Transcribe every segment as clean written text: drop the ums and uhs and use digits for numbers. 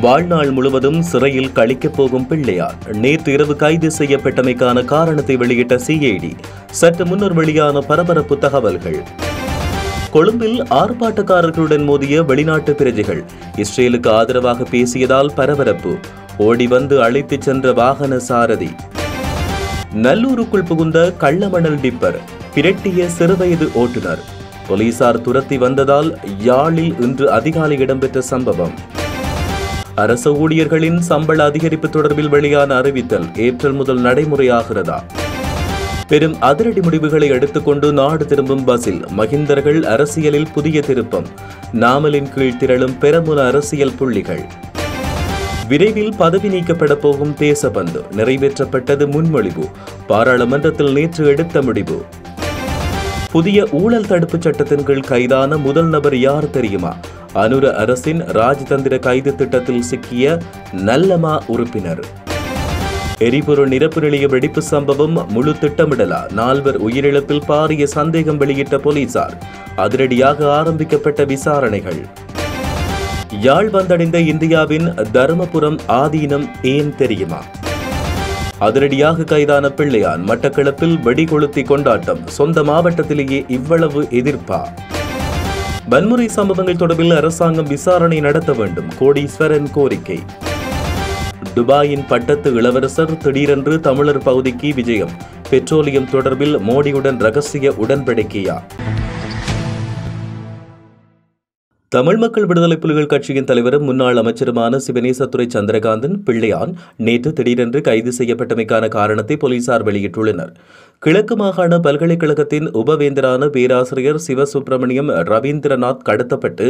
வாழ்நாள் முழுவதும் சிறையில் கழிக்கப் போகும் பிள்ளையார் நேற்று இரவு கைது செய்யப்பட்டமைக்கான காரணத்தை வெளியிட்ட சிஐடி. சற்று முன்னர் வெளியான பரபரப்பு தகவல்கள். கொழும்பில் ஆர்ப்பாட்டக்காரர்களுடன் மோதிய வெளிநாட்டு பிரஜைகள் இஸ்ரேலுக்கு ஆதரவாக பேசியதால் பரபரப்பு. ஓடி வந்து அழைத்துச் சென்ற வாகன சாரதி. நல்லூருக்குள் புகுந்த கள்ளமணல் டிப்பர் பிரட்டிய சிறுவயது ஓட்டுநர். போலீசார் துரத்தி வந்ததால் யாழில் இன்று அதிகாலை இடம்பெற்ற சம்பவம். அரசு ஊழியர்களின் சம்பள அதிகரிப்பு தொடர்பில் வெளியான அறிவித்தல் ஏப்ரல் முதல் நடைமுறையாகிறதா? பெரும் அதிரடி முடிவுகளை எடுத்துக்கொண்டு நாடு திரும்பும் பசில். மகிந்தர்கள் அரசியலில் புதிய திருப்பம். நாமலின் கீழ் திரளும் பெரமுன அரசியல் புள்ளிகள். விரைவில் பதவி நீக்கப்பட போகும் தேசபந்து நிறைவேற்றப்பட்டது முன்மொழிவு. பாராளுமன்றத்தில் நேற்று எடுத்த முடிவு. புதிய ஊழல் தடுப்பு சட்டத்தின் கீழ் கைதான முதல் நபர் யார் தெரியுமா? அனுர அரசின் ராஜதந்திர கைது திட்டத்தில் சிக்கிய நல்லமா உறுப்பினர். எரிபொருள் நிரப்பு நிலைய வெடிப்பு சம்பவம் முழு திட்டமிடலா? 4 உயிரிழப்பில் பாரிய சந்தேகம் வெளியிட்ட போலீசார். அதிரடியாக ஆரம்பிக்கப்பட்ட விசாரணைகள். யாழ் வந்தடைந்த இந்தியாவின் தருமபுரம் ஆதீனம் ஏன் தெரியுமா? அதிரடியாக கைதான பிள்ளையார். மட்டக்களப்பில் வெடிகொளுத்தி கொண்டாட்டம். சொந்த மாவட்டத்திலேயே இவ்வளவு எதிர்ப்பா? வன்முறை சம்பவங்கள் தொடர்பில் அரசாங்கம் விசாரணை நடத்த வேண்டும். கோடீஸ்வரன் கோரிக்கை. துபாயின் பட்டத்து இளவரசர் திடீரென்று தமிழர் பகுதிக்கு விஜயம். பெட்ரோலியம் தொடர்பில் மோடியுடன் ரகசிய உடன்படிக்கையா? தமிழ் மக்கள் விடுதலை புலிகள் கட்சியின் தலைவரும் முன்னாள் அமைச்சருமான சிவனேசத்துறை சந்திரகாந்தன் பிள்ளையான் நேற்று திடீரென்று கைது செய்யப்பட்டமைக்கான காரணத்தை போலீசார் வெளியிட்டுள்ளனர். கிழக்கு மாகாண பல்கலைக்கழகத்தின் உபவேந்தரான பேராசிரியர் சிவசுப்பிரமணியம் ரவீந்திரநாத் கடத்தப்பட்டு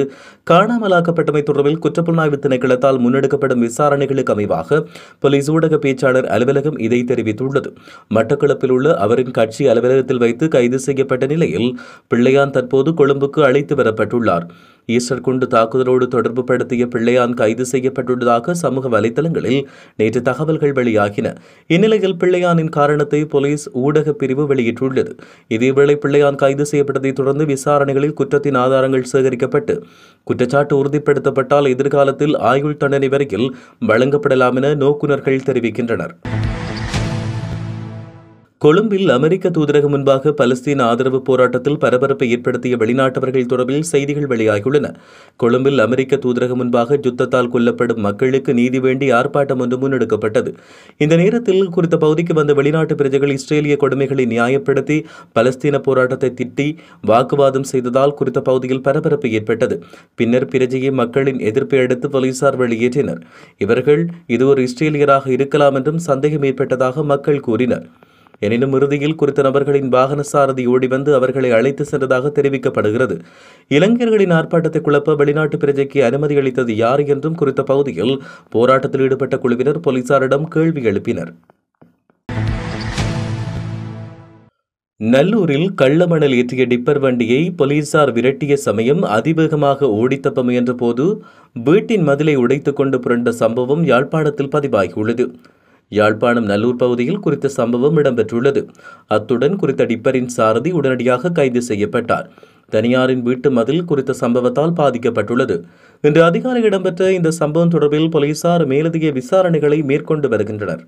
காணாமலாக்கப்பட்டமை தொடர்பில் குற்றப்புலனாய்வு திணைக்களத்தால் முன்னெடுக்கப்படும் விசாரணைகளுக்கு அமைவாக போலீஸ் ஊடக பேச்சாளர் அலுவலகம் இதை தெரிவித்துள்ளது. மட்டக்களப்பில் உள்ள அவரின் கட்சி அலுவலகத்தில் வைத்து கைது செய்யப்பட்ட நிலையில் பிள்ளையான் தற்போது கொழும்புக்கு அழைத்து வரப்பட்டுள்ளார். ஈஸ்டர் குண்டு தாக்குதலோடு தொடர்பு படுத்திய பிள்ளையான் கைது செய்யப்பட்டுள்ளதாக சமூக வலைதளங்களில் நேற்று தகவல்கள் வெளியாகின. இந்நிலையில் பிள்ளையானின் காரணத்தை போலீஸ் ஊடக பிரிவு வெளியிட்டுள்ளது. இதேவேளை பிள்ளையான் கைது செய்யப்பட்டதை தொடர்ந்து விசாரணைகளில் குற்றத்தின் ஆதாரங்கள் சேகரிக்கப்பட்டு குற்றச்சாட்டு உறுதிப்படுத்தப்பட்டால் எதிர்காலத்தில் ஆயுள் தண்டனை வரையில் வழங்கப்படலாம் என நோக்குநர்கள் தெரிவிக்கின்றனர். கொழும்பில் அமெரிக்க தூதரகம் முன்பாக பலஸ்தீன ஆதரவு போராட்டத்தில் பரபரப்பை ஏற்படுத்திய வெளிநாட்டவர்கள் தொடர்பில் செய்திகள் வெளியாகியுள்ளன. கொழும்பில் அமெரிக்க தூதரகம் முன்பாக யுத்தத்தால் கொல்லப்படும் மக்களுக்கு நீதி வேண்டி ஆர்ப்பாட்டம் ஒன்று முன்னெடுக்கப்பட்டது. இந்த நேரத்தில் குறித்த பகுதிக்கு வந்த வெளிநாட்டு பிரஜைகள் இஸ்ரேலிய கொடுமைகளை நியாயப்படுத்தி பலஸ்தீன போராட்டத்தை திட்டி வாக்குவாதம் செய்ததால் குறித்த பகுதியில் பரபரப்பு ஏற்பட்டது. பின்னர் பிரஜையை மக்களின் எதிர்ப்பை அடுத்து போலீசார் வெளியேற்றினர். இவர்கள் இது ஒரு இஸ்ரேலியராக இருக்கலாம் என்றும் சந்தேகம் ஏற்பட்டதாக மக்கள் கூறினர். எனினும் இறுதியில் குறித்த நபர்களின் வாகன சாரதி ஓடி வந்து அவர்களை அழைத்து சென்றதாக தெரிவிக்கப்படுகிறது. இளைஞர்களின் ஆர்ப்பாட்டத்தை குழப்ப வெளிநாட்டு பிரஜைக்கு அனுமதி அளித்தது யார் என்றும் குறித்த பகுதியில் போராட்டத்தில் ஈடுபட்ட குழுவினர் போலீசாரிடம் கேள்வி எழுப்பினர். நல்லூரில் கள்ளமணல் ஏற்றிய டிப்பர் வண்டியை போலீசார் விரட்டிய சமயம் அதிவேகமாக ஓடித்தப்ப முயன்ற போது வீட்டின் மதிலை உடைத்துக் கொண்டு புரண்ட சம்பவம் யாழ்ப்பாணத்தில் பதிவாகியுள்ளது. யாழ்ப்பாணம் நல்லூர் பகுதியில் குறித்த சம்பவம் இடம்பெற்றுள்ளது. அத்துடன் குறித்த டிப்பரின் சாரதி உடனடியாக கைது செய்யப்பட்டார். தனியாரின் வீட்டு மதில் குறித்த சம்பவத்தால் பாதிக்கப்பட்டுள்ளது. இன்று அதிகாலை இடம்பெற்ற இந்த சம்பவம் தொடர்பில் போலீசார் மேலதிக விசாரணைகளை மேற்கொண்டு வருகின்றனர்.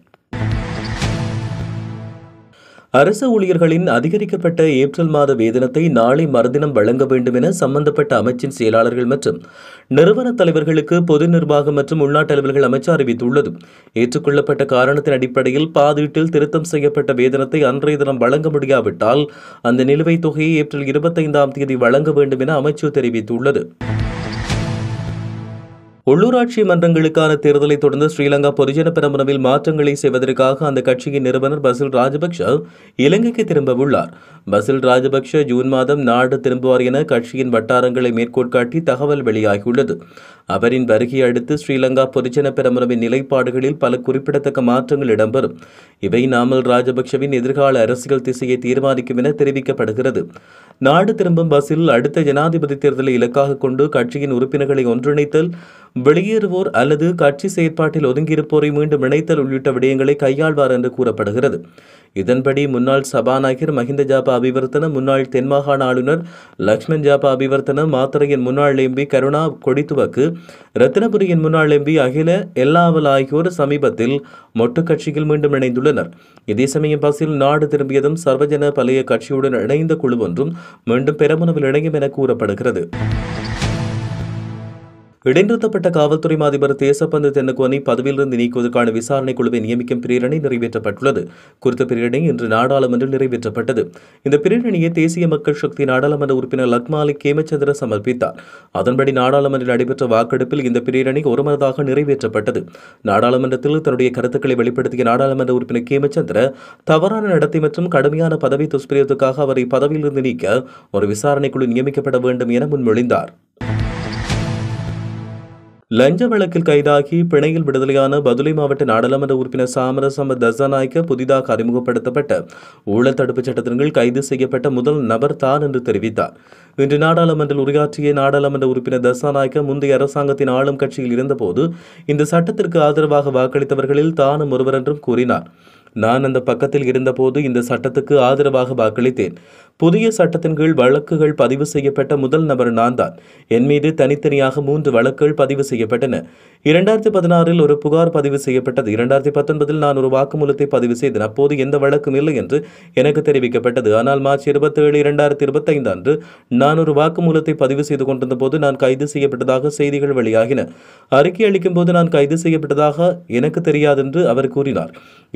அரசு ஊழியர்களின் அதிகரிக்கப்பட்ட ஏப்ரல் மாத வேதனத்தை நாளை மறுதினம் வழங்க வேண்டும் என சம்பந்தப்பட்ட அமைச்சின் செயலாளர்கள் மற்றும் நிறுவன தலைவர்களுக்கு பொது நிர்வாகம் மற்றும் உள்நாட்டு அலுவல்கள் அமைச்சு அறிவித்துள்ளது. ஏற்றுக்கொள்ளப்பட்ட காரணத்தின் அடிப்படையில் பாதீட்டில் திருத்தம் செய்யப்பட்ட வேதனத்தை அன்றைய தினம் வழங்க முடியாவிட்டால் அந்த நிலுவைத் தொகையை ஏப்ரல் 25ஆம் தேதி வழங்க வேண்டும் என அமைச்சு தெரிவித்துள்ளது. உள்ளூராட்சி மன்றங்களுக்கான தேர்தலை தொடர்ந்து ஸ்ரீலங்கா பொதுஜன பெரமுனவில் மாற்றங்களை செய்வதற்காக அந்த கட்சியின் நிறுவனர் பசில் ராஜபக்ஷ இலங்கைக்கு திரும்ப உள்ளார். பசில் ராஜபக்ஷ ஜூன் மாதம் நாடு திரும்புவார் என கட்சியின் வட்டாரங்களை மேற்கோள்காட்டி தகவல் வெளியாகியுள்ளது. அவரின் வருகையை அடுத்து ஸ்ரீலங்கா பொதுஜன பெரமுனவின் நிலைப்பாடுகளில் பல குறிப்பிடத்தக்க மாற்றங்கள் இடம்பெறும். இவை நாமல் ராஜபக்ஷவின் எதிர்கால அரசியல் திசையை தீர்மானிக்கும் என தெரிவிக்கப்படுகிறது. நாடு திரும்பும் பசில் அடுத்த ஜனாதிபதி தேர்தலை இலக்காக கொண்டு கட்சியின் உறுப்பினர்களை ஒன்றிணைத்தல் வெளியேறுவோர் அல்லது கட்சி செயற்பாட்டில் ஒதுங்கியிருப்போரை மீண்டும் இணைத்தல் உள்ளிட்ட விடயங்களை கையாள்வார் என்று கூறப்படுகிறது. இதன்படி முன்னாள் சபாநாயகர் மஹிந்த ஜாபா அபிவர்த்தன, முன்னாள் தென்மாகாண ஆளுநர் லக்ஷ்மன் ஜாபா அபிவர்த்தன, மாத்தறையின் முன்னாள் எம்பி கருணா கொடித்துவக்கு, ரத்தினபுரியின் முன்னாள் எம்பி அகில எல்லாவல் ஆகியோர் சமீபத்தில் மொட்டு கட்சியில் மீண்டும் இணைந்துள்ளனர். இதே சமயம் பஸ்ஸில் நாடு திரும்பியதும் சர்வஜன பழைய கட்சியுடன் இணைந்த குழு ஒன்றும் மீண்டும் பெரமுனவில் இணையும் என கூறப்படுகிறது. இடைநிறுத்தப்பட்ட காவல்துறை அதிபர் தேசப்பந்து தென்னகோனை பதவியிலிருந்து நீக்குவதற்கான விசாரணை குழுவை நியமிக்கும் பிரேரணை நிறைவேற்றப்பட்டுள்ளது. குறித்த பிரேரணை இன்று நாடாளுமன்றில் நிறைவேற்றப்பட்டது. இந்த பிரேரணையை தேசிய மக்கள் சக்தி நாடாளுமன்ற உறுப்பினர் லக்மாலிக் கேமச்சந்திர சமர்ப்பித்தார். அதன்படி நாடாளுமன்றில் நடைபெற்ற வாக்கெடுப்பில் இந்த பிரேரணை ஒருமனதாக நிறைவேற்றப்பட்டது. நாடாளுமன்றத்தில் தன்னுடைய கருத்துக்களை வெளிப்படுத்திய நாடாளுமன்ற உறுப்பினர் கேமச்சந்திர தவறான நடத்தை மற்றும் கடுமையான பதவி துஷ்பிரயோகத்துக்காக அவரை பதவியிலிருந்து நீக்க ஒரு விசாரணை குழு நியமிக்கப்பட வேண்டும் என முன்மொழிந்தார். லஞ்ச வழக்கில் கைதாகி பிணையில் விடுதலையான பதுளை மாவட்ட நாடாளுமன்ற உறுப்பினர் சாமரசம்ப தசாநாயக்க புதிதாக அறிமுகப்படுத்தப்பட்ட ஊழல் தடுப்புச் சட்டத்தின் கீழ் கைது செய்யப்பட்ட முதல் நபர் தான் என்று தெரிவித்தார். இன்று நாடாளுமன்றில் உரையாற்றிய நாடாளுமன்ற உறுப்பினர் தசாநாயக்க முந்தைய அரசாங்கத்தின் ஆளும் கட்சியில் இருந்தபோது இந்த சட்டத்திற்கு ஆதரவாக வாக்களித்தவர்களில் தானும் ஒருவர் என்றும் கூறினார். நான் அந்த பக்கத்தில் இருந்தபோது இந்த சட்டத்துக்கு ஆதரவாக வாக்களித்தேன். புதிய சட்டத்தின் கீழ் வழக்குகள் பதிவு செய்யப்பட்ட முதல் நபர் நான் தான். என் மீது தனித்தனியாக 3 வழக்குகள் பதிவு செய்யப்பட்டன. 2016 ஒரு புகார் பதிவு செய்யப்பட்டது. 2019 நான் ஒரு வாக்குமூலத்தை பதிவு செய்தேன். அப்போது எந்த வழக்கும் இல்லை என்று எனக்கு தெரிவிக்கப்பட்டது. ஆனால் மார்ச் 27, 2025 அன்று நான் ஒரு வாக்குமூலத்தை பதிவு செய்து கொண்டிருந்த போது நான் கைது செய்யப்பட்டதாக செய்திகள் வெளியாகின. அறிக்கை அளிக்கும் போது நான் கைது செய்யப்பட்டதாக எனக்கு தெரியாது என்று அவர் கூறினார்.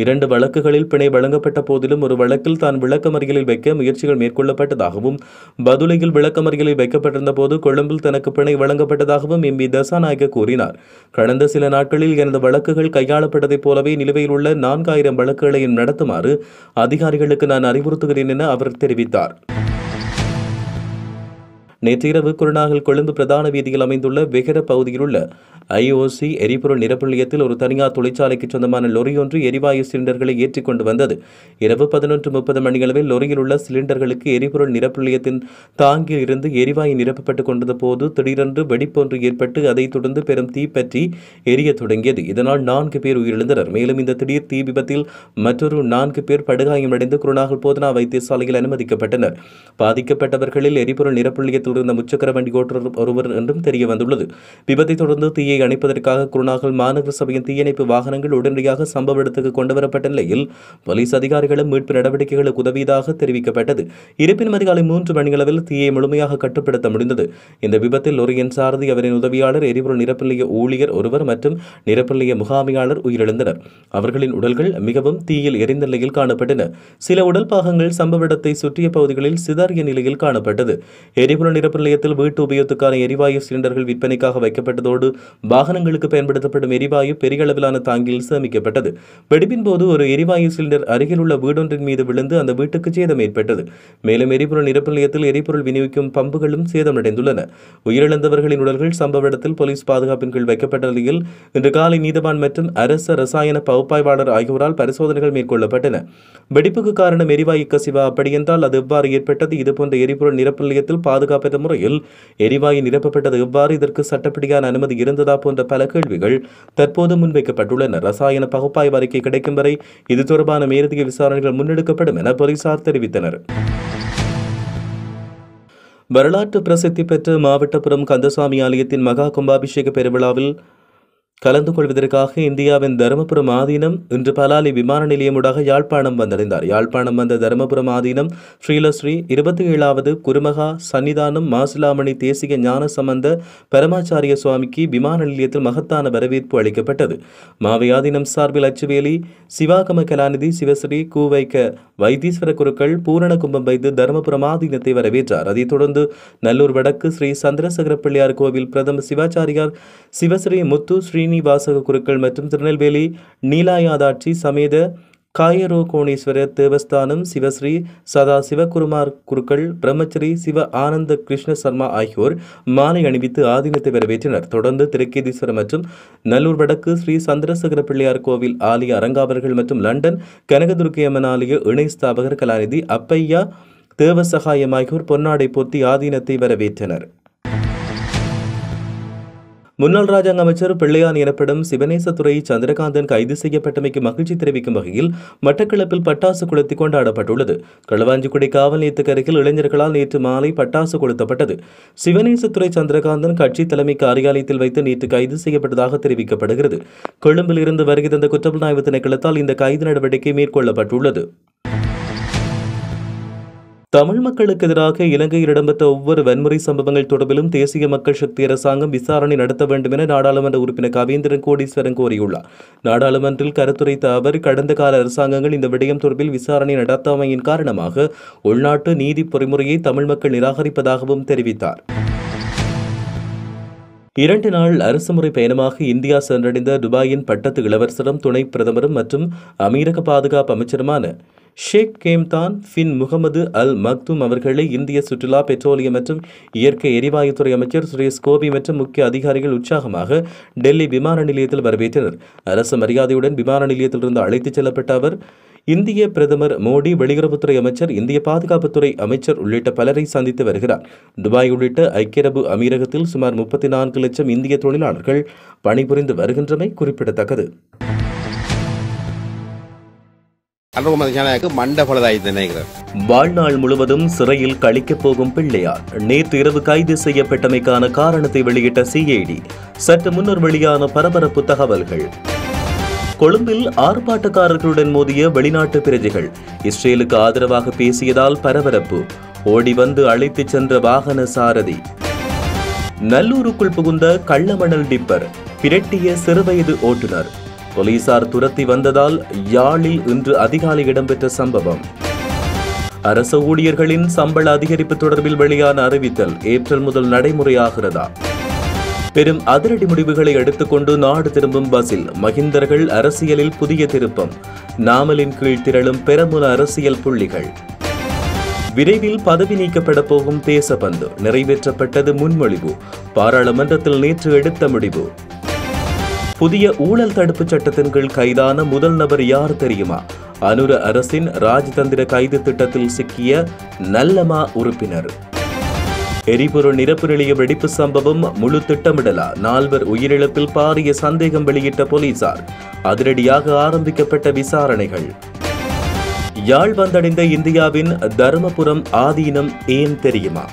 2 வழக்குகளில் பிணை வழங்கப்பட்ட போதிலும் ஒரு வழக்கில் தான் விளக்கமறியலில் வைக்க முயற்சிகள் மேற்கொள்ளப்பட்டதாகவும் பதுளையில் விளக்கமறியலில் வைக்கப்பட்டிருந்த போது கொழும்பில் தனக்கு பிணை வழங்கப்பட்டதாகவும் எம்பி தசாநாயக்க கூறினார். கடந்த சில நாட்களில் எனது வழக்குகள் கையாளப்பட்டதைப் போலவே நிலுவையில் உள்ள 4000 வழக்குகளையும் நடத்துமாறு அதிகாரிகளுக்கு நான் அறிவுறுத்துகிறேன் என அவர் தெரிவித்தார். நேற்றிரவு குருநாகல் கொழும்பு பிரதான வீதியில் அமைந்துள்ள வெகர பகுதியில் உள்ள IOC எரிபொருள் நிரப்பு நிலையத்தில் ஒரு தனியார் தொழிற்சாலைக்கு சொந்தமான லொரி ஒன்று எரிவாயு சிலிண்டர்களை ஏற்றிக் கொண்டு வந்தது. இரவு 11:30 மணியளவில் லொரியில் உள்ள சிலிண்டர்களுக்கு எரிபொருள் நிரப்பு நிலையத்தின் தாங்கியில் இருந்து எரிவாயு நிரப்பப்பட்டுக் கொண்டிருந்த போது திடீரென்று வெடிப்பொன்று ஏற்பட்டு அதைத் தொடர்ந்து பெரும் தீப்பற்றி எரிய தொடங்கியது. இதனால் 4 பேர் உயிரிழந்தனர். மேலும் இந்த திடீர் தீ விபத்தில் மற்றொரு 4 பேர் படுகாயமடைந்து குருநாகல் போதனா வைத்தியசாலையில் அனுமதிக்கப்பட்டனர். பாதிக்கப்பட்டவர்களில் எரிபொருள் நிரப்பு நிலையத்தில் இருந்த முச்சக்கர வண்டி ஓட்டுநர் ஒருவர் என்றும் தெரிய வந்துள்ளது. விபத்தை தொடர்ந்து தீயை அணைப்பதற்காக குருநாகல் மாநகர சபையின் தீயணைப்பு வாகனங்கள் உடனடியாக சம்பவ இடத்துக்கு கொண்டுவரப்பட்ட நிலையில் போலீஸ் அதிகாரிகளும் மீட்பு நடவடிக்கைகளுக்கு உதவியதாக தெரிவிக்கப்பட்டது. இருப்பினும் அதிகாலை 3 மணியளவில் தீயை முழுமையாக கட்டுப்படுத்த முடிந்தது. இந்த விபத்தில் லொரியின் சாரதி, அவரின் உதவியாளர், எரிபொருள் நிரப்பு நிலைய ஊழியர் ஒருவர் மற்றும் நிரப்பு நிலைய முகாமையாளர் உயிரிழந்தனர். அவர்களின் உடல்கள் மிகவும் தீயில் எரிந்த நிலையில் காணப்பட்டன. சில உடல் பாகங்கள் சம்பவ இடத்தை சுற்றிய பகுதிகளில் சிதறிய நிலையில் காணப்பட்டது. எரிபொருள் நிரப்பு நிலையத்தில் வீட்டு உபயோகத்துக்கான எரிவாயு சிலிண்டர்கள் விற்பனைக்காக வைக்கப்பட்டதோடு வாகனங்களுக்கு பயன்படுத்தப்படும் எரிவாயு பெரிய அளவிலான தாங்கியில் சேமிக்கப்பட்டது. வெடிப்பின் போது ஒரு எரிவாயு சிலிண்டர் அருகில் உள்ள வீடொன்றின் மீது விழுந்து அந்த வீட்டுக்கு சேதம் ஏற்பட்டது. மேலும் எரிபொருள் நிரப்பு நிலையத்தில் எரிபொருள் விநியோகிக்கும் பம்புகளும் சேதமடைந்துள்ளன. உயிரிழந்தவர்களின் உடல்கள் சம்பவ இடத்தில் போலீஸ் பாதுகாப்பின் கீழ் வைக்கப்பட்ட நிலையில் இன்று காலை நீதவான் மற்றும் அரச ரசாயன பகுப்பாய்வாளர் ஆகியோரால் பரிசோதனைகள் மேற்கொள்ளப்பட்டன. வெடிப்புக்கு காரணம் எரிவாயு கசிவா? அப்படியென்றால் அது எவ்வாறு ஏற்பட்டது? இதுபோன்ற எரிபொருள் நிரப்பு நிலையத்தில் பாதுகாப்பற்ற முறையில் எரிவாயு நிரப்பப்பட்டது எவ்வாறு? இதற்கு சட்டப்படியான அனுமதி இருந்ததா? போன்ற பல கேள்விகள் தற்போது முன்வைக்கப்பட்டுள்ளன. ரசாயன பகுப்பாய்வு அறிக்கை கிடைக்கும் வரை இது தொடர்பான மேலதிக விசாரணைகள் முன்னெடுக்கப்படும் என போலீசார் தெரிவித்தனர். வரலாற்று பிரசித்தி பெற்ற மாவட்டபுரம் கந்தசாமி ஆலயத்தின் மகா கும்பாபிஷேக பெருவிழாவில் கலந்து கொள்வதற்காக இந்தியாவின் தருமபுரம் ஆதீனம் இன்று பலாலி விமான நிலையமுடாக யாழ்ப்பாணம் வந்தடைந்தார். யாழ்ப்பாணம் வந்த தருமபுரம் ஆதீனம் ஸ்ரீலஸ்ரீ 27வது குருமகா சன்னிதானம் மாசிலாமணி தேசிக ஞான சம்பந்த பரமாச்சாரிய சுவாமிக்கு விமான நிலையத்தில் மகத்தான வரவேற்பு அளிக்கப்பட்டது. மாவை ஆதீனம் சார்பில் அச்சுவேலி சிவாகம கலாநிதி சிவஸ்ரீ கூவைக்க வைத்தீஸ்வர குருக்கள் பூரண கும்பம் வைத்து தருமபுரம் ஆதீனத்தை வரவேற்றார். அதைத் தொடர்ந்து நல்லூர் வடக்கு ஸ்ரீ சந்திரசேகர பிள்ளையார் கோவில் பிரதம சிவாச்சாரியார் சிவஸ்ரீ முத்து ஸ்ரீனிவாசக குருக்கள் மற்றும் திருநெல்வேலி நீலாயாதாட்சி சமேத காயரோ கோணேஸ்வரர் தேவஸ்தானம் சிவஸ்ரீ சதா சிவகுருமார் குருக்கள் பிரம்மச்சரி சிவ ஆனந்த கிருஷ்ண சர்மா ஆகியோர் மாலை அணிவித்து ஆதீனத்தை வரவேற்றனர். தொடர்ந்து திருக்கேதீஸ்வரம் மற்றும் நல்லூர் வடக்கு ஸ்ரீ சந்திரசேகர பிள்ளையார் கோவில் ஆலய அரங்காவர்கள் மற்றும் லண்டன் கனகதுர்க்கை அம்மன் ஆலய இணை ஸ்தாபகர் கலாநிதி அப்பையா தேவசகாயம் ஆகியோர் பொன்னாடை போர்த்தி ஆதீனத்தை வரவேற்றனர். முன்னாள் ராஜாங்க அமைச்சர் பிள்ளையான் எனப்படும் சிவனேசத்துறை சந்திரகாந்தன் கைது செய்யப்பட்டமைக்கு மகிழ்ச்சி தெரிவிக்கும் வகையில் மட்டக்களப்பில் பட்டாசு கொளுத்தி கொண்டாடப்பட்டுள்ளது. களுவாஞ்சிக்குடி காவல் நிலையத்துக்கு அருகில் இளைஞர்களால் நேற்று மாலை பட்டாசு கொளுத்தப்பட்டது. சிவனேசத்துறை சந்திரகாந்தன் கட்சி தலைமை காரியாலயத்தில் வைத்து நேற்று கைது செய்யப்பட்டதாக தெரிவிக்கப்படுகிறது. கொழும்பில் இருந்து வருகை தந்த குற்றப்புலனாய்வு திணைக்களத்தால் இந்த கைது நடவடிக்கை மேற்கொள்ளப்பட்டுள்ளது. தமிழ் மக்களுக்கு எதிராக இலங்கையில் இடம்பெற்ற ஒவ்வொரு வன்முறை சம்பவங்கள் தொடர்பிலும் தேசிய மக்கள் சக்தி அரசாங்கம் விசாரணை நடத்த வேண்டும் என நாடாளுமன்ற உறுப்பினர் கவேந்திரன் கோடீஸ்வரன் கோரியுள்ளார். நாடாளுமன்றில் கருத்துரைத்த அவர், கடந்த கால அரசாங்கங்கள் இந்த விடயம் தொடர்பில் விசாரணை நடத்தாமையின் காரணமாக உள்நாட்டு நீதி பொறிமுறையை தமிழ் மக்கள் நிராகரிப்பதாகவும் தெரிவித்தார். 2 நாள் அரசுமுறை பயணமாக இந்தியா சென்றடைந்த துபாயின் பட்டத்து இளவரசரும் துணை பிரதமரும் மற்றும் அமீரக பாதுகாப்பு அமைச்சருமான ஷேக் கேம்தான் பின் முகமது அல் மக்தூம் அவர்களை இந்திய சுற்றுலா, பெட்ரோலியம் மற்றும் இயற்கை எரிவாயுத்துறை அமைச்சர் சுரேஷ் கோபி மற்றும் முக்கிய அதிகாரிகள் உற்சாகமாக டெல்லி விமான நிலையத்தில் வரவேற்றனர். அரசு மரியாதையுடன் விமான நிலையத்திலிருந்து அழைத்துச் செல்லப்பட்ட அவர் இந்திய பிரதமர் மோடி, வெளியுறவுத்துறை அமைச்சர், இந்திய பாதுகாப்புத்துறை அமைச்சர் உள்ளிட்ட பலரை சந்தித்து வருகிறார். துபாய் உள்ளிட்ட ஐக்கிய அரபு அமீரகத்தில் சுமார் 34 லட்சம் இந்திய தொழிலாளர்கள் பணிபுரிந்து வருகின்றமை குறிப்பிடத்தக்கது. வாழ்நாள் முழுவதும் சிறையில் கழிக்கப் போகும் பிள்ளையார் நேற்று இரவு கைது செய்யப்பட்டமைக்கான காரணத்தை வெளியிட்ட சிஐடி. சற்று முன்னர் வெளியான பரபரப்பு தகவல்கள். கொழும்பில் ஆர்ப்பாட்டக்காரர்களுடன் மோதிய வெளிநாட்டு பிரஜைகள். இஸ்ரேலுக்கு ஆதரவாக பேசியதால் பரபரப்பு. ஓடி வந்து அழைத்துச் சென்ற வாகன சாரதி. நல்லூருக்குள் புகுந்த கள்ளமணல் டிப்பர் பிரட்டிய சிறுவயது ஓட்டுநர். போலீசார் துரத்தி வந்ததால் யாழில் இன்று அதிகாலை இடம்பெற்ற சம்பவம். அரசு ஊழியர்களின் சம்பள அதிகரிப்பு தொடர்பில் வெளியான அறிவித்தல் ஏப்ரல் முதல் நடைமுறையாகிறதா? பெரும் அதிரடி முடிவுகளை எடுத்துக்கொண்டு நாடு திரும்பும் பசில். மஹிந்தர்கள் அரசியலில் புதிய திருப்பம். நாமலின் கீழ் திரளும் பெரமுன அரசியல் புள்ளிகள். விரைவில் பதவி நீக்கப்பட போகும் தேசபந்து நிறைவேற்றப்பட்டது முன்மொழிவு. பாராளுமன்றத்தில் நேற்று எடுத்த முடிவு. புதிய ஊழல் தடுப்பு சட்டத்தின் கீழ் கைதான முதல் நபர் யார் தெரியுமா? அனுர அரசின் ராஜதந்திர கைது திட்டத்தில் சிக்கிய நல்லமா உறுப்பினர். எரிபொருள் நிரப்பு நிலைய வெடிப்பு சம்பவம் முழு திட்டமிடலா? 4 உயிரிழப்பில் பாரிய சந்தேகம் வெளியிட்ட போலீசார். அதிரடியாக ஆரம்பிக்கப்பட்ட விசாரணைகள். யாழ் வந்தடைந்த இந்தியாவின் தருமபுரம் ஆதீனம் ஏன் தெரியுமா?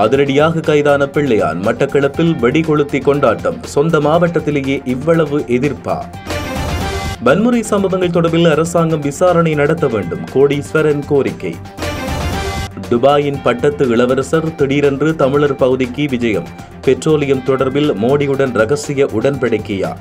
அதிரடியாக கைதான பிள்ளையான். மட்டக்களப்பில் வெடிகொளுத்தி கொண்டாட்டம். சொந்த மாவட்டத்திலேயே இவ்வளவு எதிர்ப்பா? வன்முறை சம்பவங்கள் தொடர்பில் அரசாங்கம் விசாரணை நடத்த வேண்டும், கோடீஸ்வரன் கோரிக்கை. துபாயின் பட்டத்து இளவரசர் திடீரென்று தமிழர் பகுதிக்கு விஜயம். பெட்ரோலியம் தொடர்பில் மோடியுடன் ரகசிய உடன்படிக்கையா?